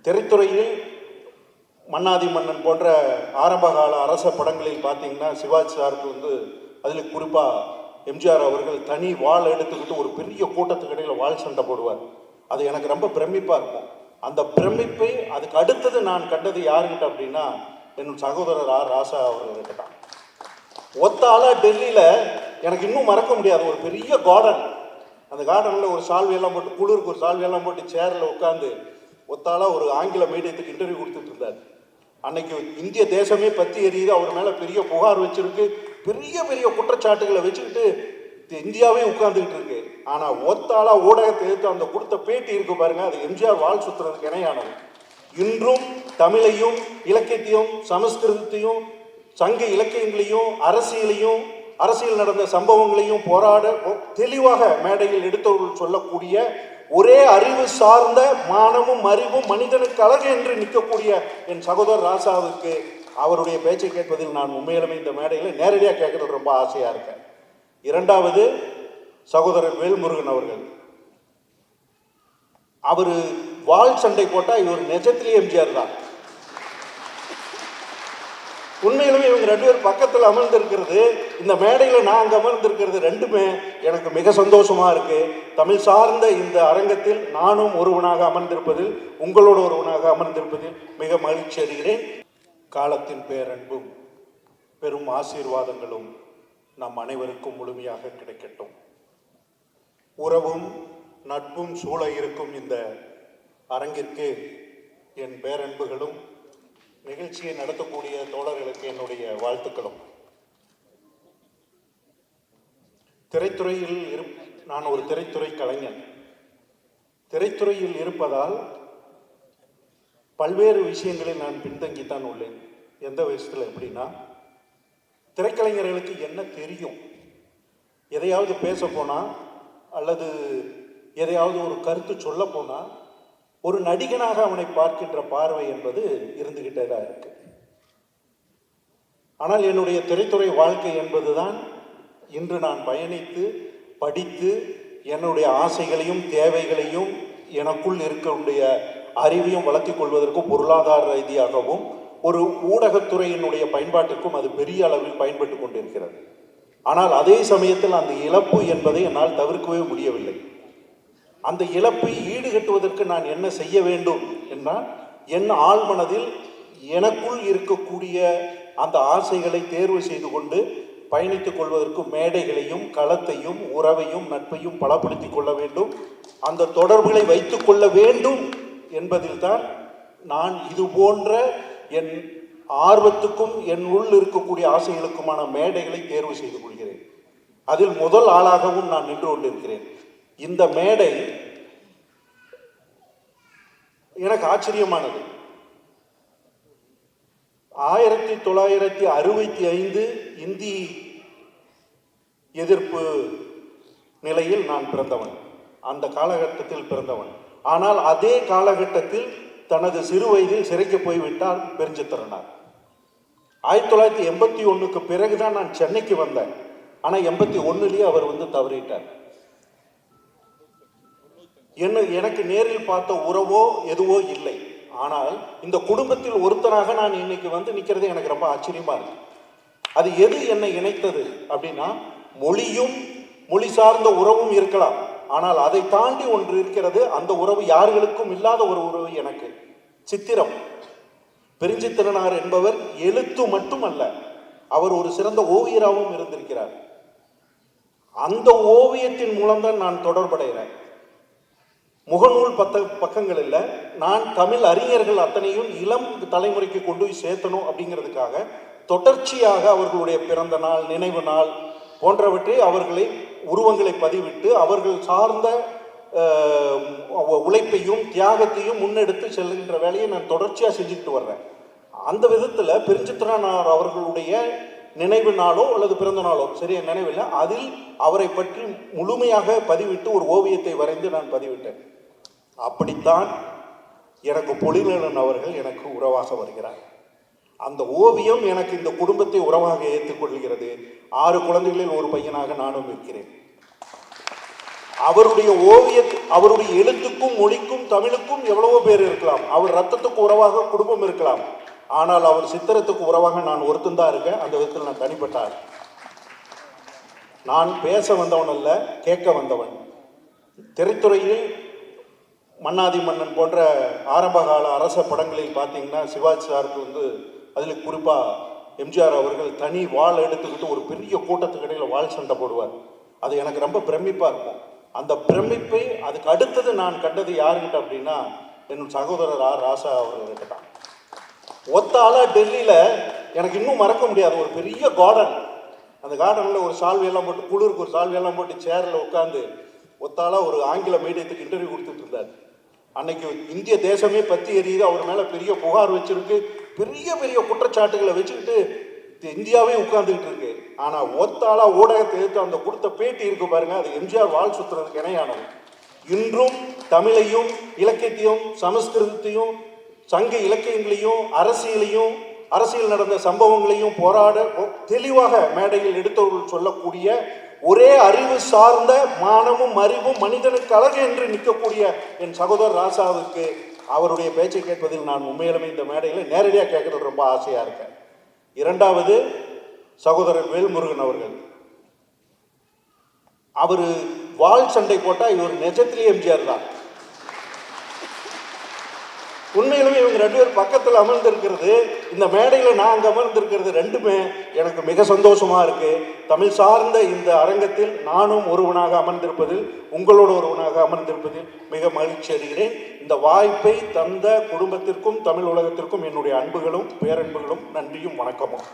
திரைத்துறையில் மன்னாதி மன்னன் போன்ற ஆரம்பகால அரச படங்களில் பார்த்தீங்கன்னா சிவாஜி சாருக்கு வந்து அதில் குறிப்பாக எம்ஜிஆர் அவர்கள் தனி வாள் எடுத்துக்கிட்டு ஒரு பெரிய கூட்டத்துக்கு இடையில் வாள் சண்டை போடுவார். அது எனக்கு ரொம்ப பிரமிப்பாக இருக்கும். அந்த பிரமிப்பை அதுக்கு அடுத்தது நான் கண்டது யாருக்கிட்ட அப்படின்னா என் சகோதரர் ஆர் ராசா அவர்கள்கிட்ட தான். ஒத்தால டெல்லியில் எனக்கு இன்னும் மறக்க முடியாது, ஒரு பெரிய கார்டன், அந்த கார்டனில் ஒரு சால்வையெல்லாம் போட்டு குளிருக்கு ஒரு சால்வையெல்லாம் போட்டு சேரில் உட்காந்து ஒத்தால ஒரு ஆங்கில மீடியத்துக்கு இன்டர்வியூ கொடுத்துட்டு இருந்தார். அன்னைக்கு இந்திய தேசமே பற்றி எரியுது, அவர் மேலே பெரிய புகார் வச்சிருக்கு, பெரிய பெரிய குற்றச்சாட்டுகளை வச்சுக்கிட்டு இந்தியாவே உட்கார்ந்துக்கிட்டு இருக்கு. ஆனால் ஒத்தாலா ஊடகத்தை எடுத்து அந்த கொடுத்த பேட்டி இருக்கு பாருங்க, அது எம்ஜிஆர் வாள் சுற்றுறதுக்கு இணையானது. இன்றும் தமிழையும் இலக்கியத்தையும் சமஸ்கிருதத்தையும் சங்க இலக்கியங்களையும் அரசியல் நடந்த சம்பவங்களையும் போராட தெளிவாக மேடையில் எடுத்தவர்கள் சொல்லக்கூடிய ஒரே அறிவு சார்ந்த மானமும் அறிவும் மனிதனுக்கு அழகு என்று நிற்கக்கூடிய என் சகோதரர் ராசாவுக்கு அவருடைய பேச்சை கேட்பதில் நான் உண்மையிலுமே இந்த மேடையில் நேரடியாக கேட்கறது ரொம்ப ஆசையாக இருக்கேன். இரண்டாவது சகோதரர் வேல்முருகன் அவர்கள், அவர் வாள் சண்டை போட்டால் இவர் நிஜத்திலேயே எம்ஜிஆர் தான். உண்மையிலுமே இவங்க ரெண்டு பேரும் பக்கத்தில் அமர்ந்திருக்கிறது, இந்த மேடையில் நான் அங்கே அமர்ந்திருக்கிறது ரெண்டுமே எனக்கு மிக சந்தோஷமாக இருக்கு. தமிழ் சார்ந்த இந்த அரங்கத்தில் நானும் ஒருவனாக அமர்ந்திருப்பதில், உங்களோட ஒருவனாக அமர்ந்திருப்பதில் மிக மகிழ்ச்சி அடைகிறேன். காலத்தின் பேரன்பும் பெரும் ஆசீர்வாதங்களும் நம் அனைவருக்கும் முழுமையாக கிடைக்கட்டும். உறவும் நட்பும் சூழ இருக்கும் இந்த அரங்கிற்கு என் பேரன்புகளும் நிகழ்ச்சியை நடத்தக்கூடிய தோழர்களுக்கு என்னுடைய வாழ்த்துக்களும். திரைத்துறையில் நான் ஒரு திரைத்துறை கலைஞன். திரைத்துறையில் இருப்பதால் பல்வேறு விஷயங்களில் நான் பின்தங்கித்தான் உள்ளேன். எந்த விஷயத்தில் எப்படின்னா, திரைக்கலைஞர்களுக்கு என்ன தெரியும், எதையாவது பேச போனால் அல்லது எதையாவது ஒரு கருத்து சொல்ல போனால் ஒரு நடிகனாக அவனை பார்க்கின்ற பார்வை என்பது இருந்துகிட்டே தான் இருக்கு. ஆனால் என்னுடைய திரைத்துறை வாழ்க்கை என்பதுதான் இன்று நான் பயணித்து படித்து என்னுடைய ஆசைகளையும் தேவைகளையும் எனக்குள் இருக்கக்கூடிய அறிவையும் வளர்த்திக் கொள்வதற்கும் பொருளாதார ரீதியாகவும் ஒரு ஊடகத்துறையினுடைய பயன்பாட்டிற்கும் அது பெரிய அளவில் பயன்பட்டு கொண்டிருக்கிறது. ஆனால் அதே சமயத்தில் அந்த இழப்பு என்பதை என்னால் தவிர்க்கவே முடியவில்லை. அந்த இழப்பை ஈடுகட்டுவதற்கு நான் என்ன செய்ய வேண்டும் என்றால், என் ஆழ்மனதில் எனக்குள் இருக்கக்கூடிய அந்த ஆசைகளை தேர்வு செய்து கொண்டு பயணித்துக் கொள்வதற்கு மேடைகளையும் களத்தையும் உறவையும் நட்பையும் பலப்படுத்திக் கொள்ள வேண்டும், அந்த தொடர்புகளை வைத்துக் கொள்ள வேண்டும் என்பதில்தான் நான் இது போன்ற என் ஆர்வத்துக்கும் என் உள் இருக்கக்கூடிய ஆசைகளுக்குமான மேடைகளை தேர்வு செய்து கொள்கிறேன். அதில் முதல் ஆளாகவும் நான் நின்று கொண்டிருக்கிறேன். இந்த மேடை எனக்கு ஆச்சரியமானது. 1965 இந்தி எதிர்ப்பு நிலையில் நான் பிறந்தவன், அந்த காலகட்டத்தில் பிறந்தவன். ஆனால் அதே காலகட்டத்தில் தனது சிறு வயதில் சிறைக்கு போய்விட்டார் பெருஞ்சித்திரனார். 1981க்கு பிறகுதான் நான் சென்னைக்கு வந்தேன். ஆனால் 81லேயே அவர் தவறிட்டார். எனக்கு நேரில் பார்த்த உறவோ எதுவோ இல்லை. ஆனால் இந்த குடும்பத்தில் ஒருத்தராக நான் இன்னைக்கு நிற்கிறது எனக்கு ரொம்ப ஆச்சரியமா இருக்கு. அது எது என்னை இணைத்தது அப்படின்னா, மொழியும் மொழி சார்ந்த உறவும் இருக்கலாம், ஆனால் அதை தாண்டி ஒன்று இருக்கிறது. அந்த உறவு யார்களுக்கும் இல்லாத ஒரு உறவு எனக்கு. சித்திரம். பெருஞ்சித்திரனார் என்பவர் எழுத்து மட்டுமல்ல, அவர் ஒரு சிறந்த ஓவியராகவும் இருந்திருக்கிறார். அந்த ஓவியத்தின் மூலம்தான் நான் தொடர்படைகிறேன். முகநூல் பக்கங்கள் இல்லை, நான் தமிழ் அறிஞர்கள் அத்தனையும் இளம் தலைமுறைக்கு கொண்டு போய் சேர்த்தணும் அப்படிங்கிறதுக்காக தொடர்ச்சியாக அவர்களுடைய பிறந்த நாள், நினைவு நாள் போன்றவற்றை அவர்களை உருவங்களை பதிவிட்டு அவர்கள் சார்ந்த உழைப்பையும் தியாகத்தையும் முன்னெடுத்து செல்கின்ற வேலையை நான் தொடர்ச்சியாக செஞ்சுக்கிட்டு வர்றேன். அந்த விதத்தில் பெருஞ்சித்திரனார் அவர்களுடைய நினைவு நாளோ அல்லது பிறந்த நாளோ சரியா நினைவில்லை, அதில் அவரை பற்றி முழுமையாக பதிவிட்டு ஒரு ஓவியத்தை வரைந்து நான் பதிவிட்டேன். அப்படித்தான் எனக்கு பொழிலன் அவர்கள் எனக்கு உறவாக வருகிறார். அந்த ஓவியம் எனக்கு இந்த குடும்பத்தை உறவாக ஏற்றுக்கொள்கிறது. 6 குழந்தைகளில் ஒரு பையனாக நானும் இருக்கிறேன். அவருடைய அவருடைய எழுத்துக்கும் மொழிக்கும் தமிழுக்கும் எவ்வளவோ பேர் இருக்கலாம். அவர் ரத்தத்துக்கு உறவாக குடும்பம் இருக்கலாம். ஆனால் அவர் சித்திரத்துக்கு உறவாக நான் ஒருத்தன் தான் இருக்கேன். அந்த விதத்தில் நான் தனிப்பட்டார். நான் பேச வந்தவன் அல்ல, கேட்க வந்தவன். திரைத்துறையில் மன்னாதி மன்னன் போன்ற ஆரம்பகால அரச படங்களில் பார்த்தீங்கன்னா சிவாஜி சாருக்கு அதில் குறிப்பாக எம்ஜிஆர் அவர்கள் தனி வாள் எடுத்துக்கிட்டு ஒரு பெரிய கூட்டத்துக்கு இடையில் வாள் சண்டை போடுவார். அது எனக்கு ரொம்ப பிரமிப்பாக இருக்கும். அந்த பிரமிப்பை அதுக்கு அடுத்தது நான் கண்டது யாருக்கிட்ட அப்படின்னா என் சகோதரர் ஆர் ராசா அவர்கள்கிட்ட தான். ஒத்தால டெல்லியில் எனக்கு இன்னும் மறக்க முடியாது, ஒரு பெரிய கார்டன். அந்த கார்டனில் ஒரு சால்வையெல்லாம் போட்டு, குளிருக்கு ஒரு சால்வையெல்லாம் போட்டு சேரில் உட்காந்து ஒத்தால ஒரு ஆங்கில மீடியத்துக்கு இன்டர்வியூ கொடுத்துட்டு இருந்தார். அன்னைக்கு இந்திய தேசமே பற்றி எரியுது, அவர் மேலே பெரிய புகார் வச்சிருக்கு, பெரிய பெரிய குற்றச்சாட்டுகளை வச்சுக்கிட்டு இந்தியாவே உட்கார்ந்துக்கிட்டு இருக்கு. ஆனால் ஒத்தாளா ஊடகத்தை எடுத்து அந்த கொடுத்த பேட்டி இருக்கு பாருங்க, அது எம்ஜிஆர் வாழ் சுத்துறதுக்கு இணையானது. இன்றும் தமிழையும் இலக்கியத்தையும் சமஸ்கிருதத்தையும் சங்க இலக்கியங்களையும் அரசியல் நடந்த சம்பவங்களையும் போராட தெளிவாக மேடையில் எடுத்தவர்கள் சொல்லக்கூடிய ஒரே அறிவு சார்ந்த மானமும் அறிவும் மனிதனுக்கு அழகு என்று நிற்கக்கூடிய என் சகோதரர் ராசாவுக்கு அவருடைய பேச்சை கேட்பதில் நான் உண்மையிலுமே இந்த மேடையில் நேரடியாக கேட்கறது ரொம்ப ஆசையாக இருக்கேன். இரண்டாவது சகோதரர் வேல்முருகன் அவர்கள், அவர் வாள் சண்டை போட்டால் இவர் நிஜத்திலேயே எம்ஜிஆர் தான். உண்மையிலுமே இவங்க ரெண்டு பேரும் பக்கத்தில் அமர்ந்திருக்கிறது, இந்த மேடையில் நான் அங்கே அமர்ந்திருக்கிறது ரெண்டுமே எனக்கு மிக சந்தோஷமா இருக்கு. தமிழ் சார்ந்த இந்த அரங்கத்தில் நானும் ஒருவனாக அமர்ந்திருப்பதில், உங்களோட ஒருவனாக அமர்ந்திருப்பதில் மிக மகிழ்ச்சி அடைகிறேன். இந்த வாய்ப்பை தந்த குடும்பத்திற்கும் தமிழ் உலகத்திற்கும் என்னுடைய அன்புகளும் பேரன்புகளும் நன்றியும் வணக்கமும்.